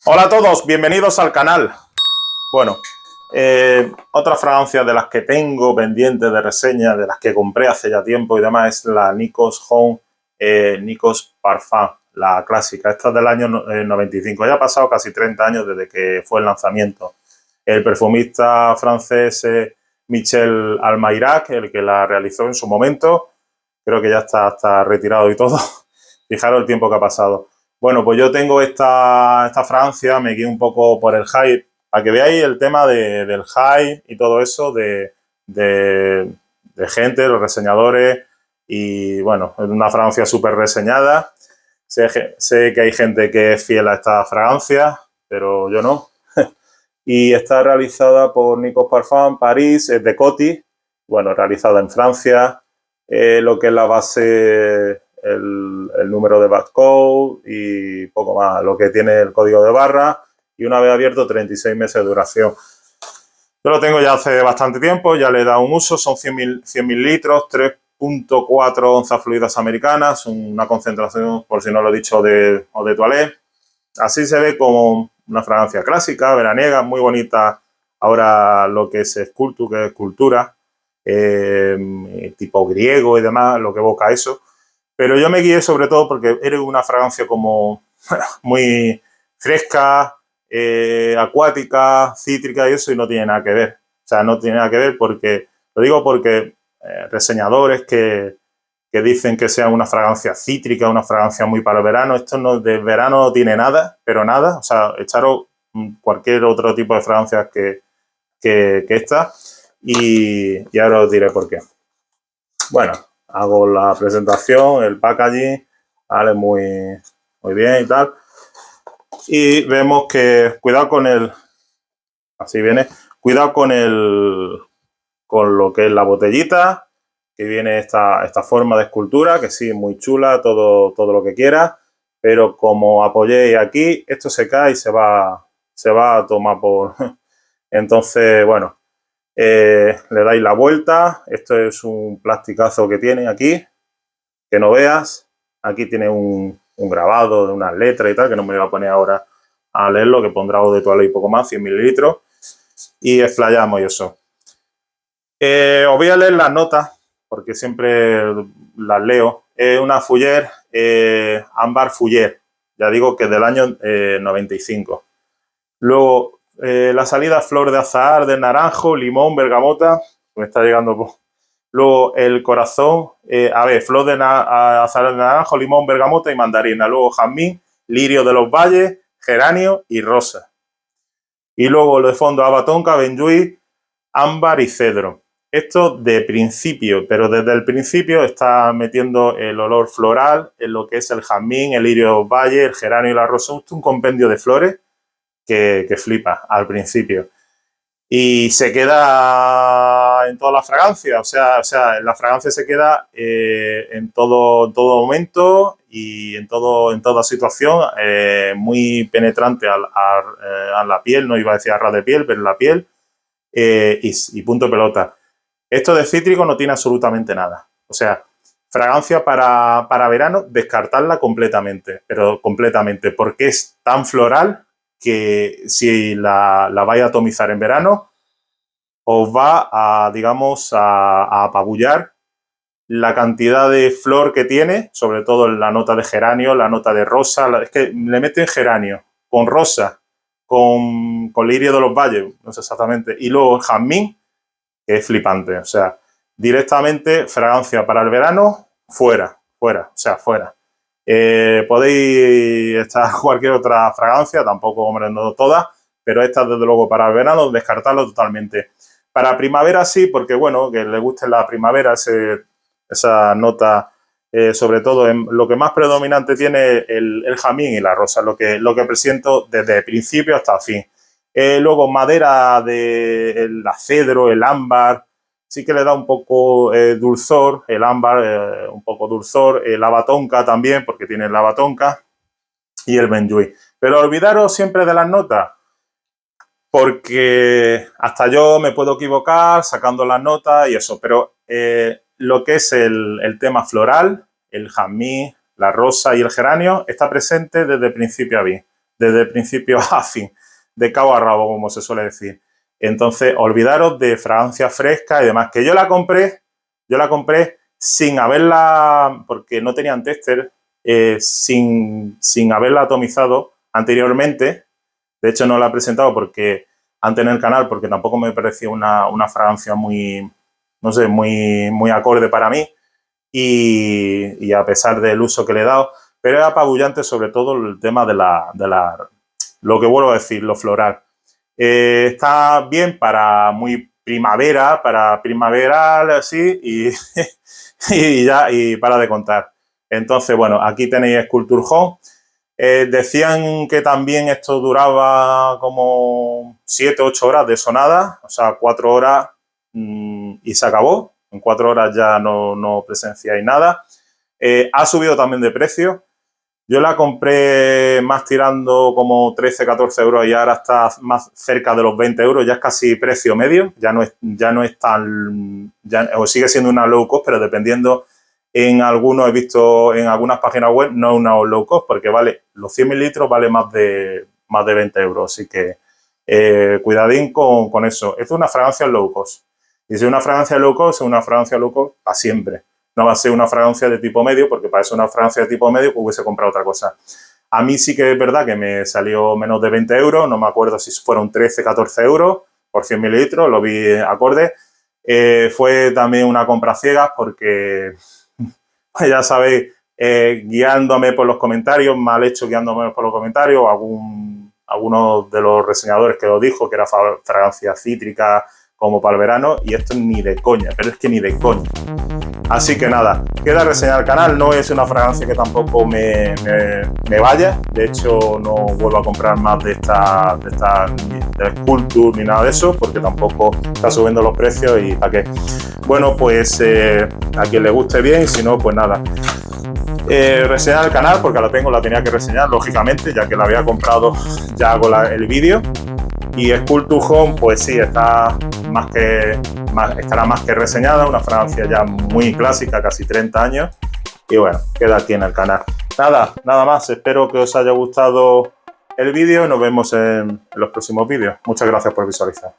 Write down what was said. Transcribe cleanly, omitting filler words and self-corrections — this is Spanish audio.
Hola a todos, bienvenidos al canal. Bueno, otra fragancia de las que tengo pendiente de reseña, de las que compré hace ya tiempo y demás, es la Nikos Home Nikos Parfum, la clásica. Esta es del año 95. Ya ha pasado casi 30 años desde que fue el lanzamiento. El perfumista francés Michel Almayrac, el que la realizó en su momento, creo que ya está retirado y todo. Fijaros el tiempo que ha pasado. Bueno, pues yo tengo esta fragancia, me guío un poco por el hype, para que veáis el tema del hype y todo eso de gente, los reseñadores, y bueno, es una fragancia súper reseñada. Sé que hay gente que es fiel a esta fragancia, pero yo no. Y está realizada por Nikos Parfum París, es de Coty, bueno, realizada en Francia, lo que es la base, el número de barcode y poco más, lo que tiene el código de barra, y una vez abierto 36 meses de duración. Yo lo tengo ya hace bastante tiempo, ya le he dado un uso, son 100 mililitros, 3,4 onzas fluidas americanas, una concentración, por si no lo he dicho, de toilette. Así se ve como una fragancia clásica, veraniega, muy bonita. Ahora lo que es escultura, que es escultura, tipo griego y demás, lo que evoca eso. Pero yo me guié sobre todo porque era una fragancia como muy fresca, acuática, cítrica y eso, y no tiene nada que ver. O sea, no tiene nada que ver porque, lo digo porque reseñadores que dicen que sea una fragancia cítrica, una fragancia muy para el verano. Esto no, de verano no tiene nada, pero nada. O sea, echaros cualquier otro tipo de fragancias que esta y ahora os diré por qué. Bueno, hago la presentación, el packaging, vale, muy bien y tal. Y vemos que, cuidado con así viene, cuidado con lo que es la botellita, que viene esta forma de escultura, que sí, muy chula, todo lo que quiera, pero como apoyéis aquí, esto se cae y se va a tomar por... Entonces, bueno, le dais la vuelta, esto es un plasticazo que tiene aquí, que no veas, aquí tiene un grabado de unas letras y tal, que no me voy a poner ahora a leerlo, que pondrá algo de toalla y poco más, 100 mililitros, y explayamos y eso. Os voy a leer las notas, porque siempre las leo. Es una Fuller, ámbar Fuller, ya digo que es del año 95. Luego, la salida, flor de azahar, de naranjo, limón, bergamota, me está llegando. Luego, el corazón, flor de azahar de naranjo, limón, bergamota y mandarina. Luego, jazmín, lirio de los valles, geranio y rosa. Y luego, lo de fondo, abatonca, benjuí, ámbar y cedro. Esto de principio, pero desde el principio está metiendo el olor floral en lo que es el jazmín, el lirio de los valles, el geranio y la rosa. Esto es un compendio de flores que flipa al principio. Y se queda en toda la fragancia, o sea la fragancia se queda en todo momento y en toda situación, muy penetrante a la piel, no iba a decir a ras de piel, pero en la piel, y punto pelota. Esto de cítrico no tiene absolutamente nada. O sea, fragancia para verano, descartarla completamente, pero completamente, porque es tan floral que si la vais a atomizar en verano, os va a, digamos, a apabullar la cantidad de flor que tiene, sobre todo la nota de geranio, la nota de rosa, es que le meten geranio con rosa, con lirio de los valles, no sé exactamente, y luego jazmín, que es flipante. O sea, directamente fragancia para el verano, fuera, o sea, fuera. Podéis echar cualquier otra fragancia, tampoco, hombre, no todas, pero esta, desde luego, para el verano, descartarlo totalmente. Para primavera sí, porque, bueno, que le guste la primavera, esa nota, sobre todo, lo que más predominante tiene el jazmín y la rosa, lo que presento desde el principio hasta el fin. Luego madera del cedro, el ámbar, sí que le da un poco dulzor, el ámbar, un poco dulzor, la batonca también, porque tiene la batonca, y el benjuí. Pero olvidaros siempre de las notas, porque hasta yo me puedo equivocar sacando las notas y eso, pero lo que es el tema floral, el jazmín, la rosa y el geranio está presente desde principio a fin. desde principio a fin, de cabo a rabo, como se suele decir. Entonces, olvidaros de fragancias frescas y demás, que yo la compré sin haberla, porque no tenían tester, sin haberla atomizado anteriormente. De hecho, no la he presentado porque antes en el canal, porque tampoco me parecía una fragancia muy, no sé, muy acorde para mí. Y a pesar del uso que le he dado, pero es apabullante sobre todo el tema de lo que vuelvo a decir, lo floral. Está bien para muy primavera, para primaveral, así, y para de contar. Entonces, bueno, aquí tenéis Sculpture Home. Decían que también esto duraba como 7-8 horas de sonada, o sea, 4 horas y se acabó. En 4 horas ya no presenciáis nada. Ha subido también de precio. Yo la compré más tirando como 13-14 euros y ahora está más cerca de los 20 euros. Ya es casi precio medio. Ya no es tan... o sigue siendo una low cost, pero dependiendo... En algunos he visto en algunas páginas web, no es una low cost, porque vale, los 100 mililitros vale más de 20 euros. Así que cuidadín con eso. Esto es una fragancia low cost. Y si es una fragancia low cost, es una fragancia low cost para siempre. No va a ser una fragancia de tipo medio, porque para eso una fragancia de tipo medio pues hubiese comprado otra cosa. A mí sí que es verdad que me salió menos de 20 euros, no me acuerdo si fueron 13-14 euros por 100 mililitros, lo vi acorde. Fue también una compra ciegas porque, ya sabéis, guiándome por los comentarios, mal hecho guiándome por los comentarios, algunos de los reseñadores que lo dijo, que era fragancia cítrica como para el verano, y esto ni de coña, pero es que ni de coña. Así que nada, queda reseñar el canal. No es una fragancia que tampoco me vaya. De hecho, no vuelvo a comprar más de Sculpture ni nada de eso, porque tampoco está subiendo los precios y para qué. Bueno, pues a quien le guste bien, y si no, pues nada. Reseñar el canal, porque la tenía que reseñar, lógicamente, ya que la había comprado, ya hago el vídeo. Y Sculpture Home, pues sí, estará más que reseñada, una fragancia ya muy clásica, casi 30 años. Y bueno, queda aquí en el canal. Nada más, espero que os haya gustado el vídeo y nos vemos en los próximos vídeos. Muchas gracias por visualizar.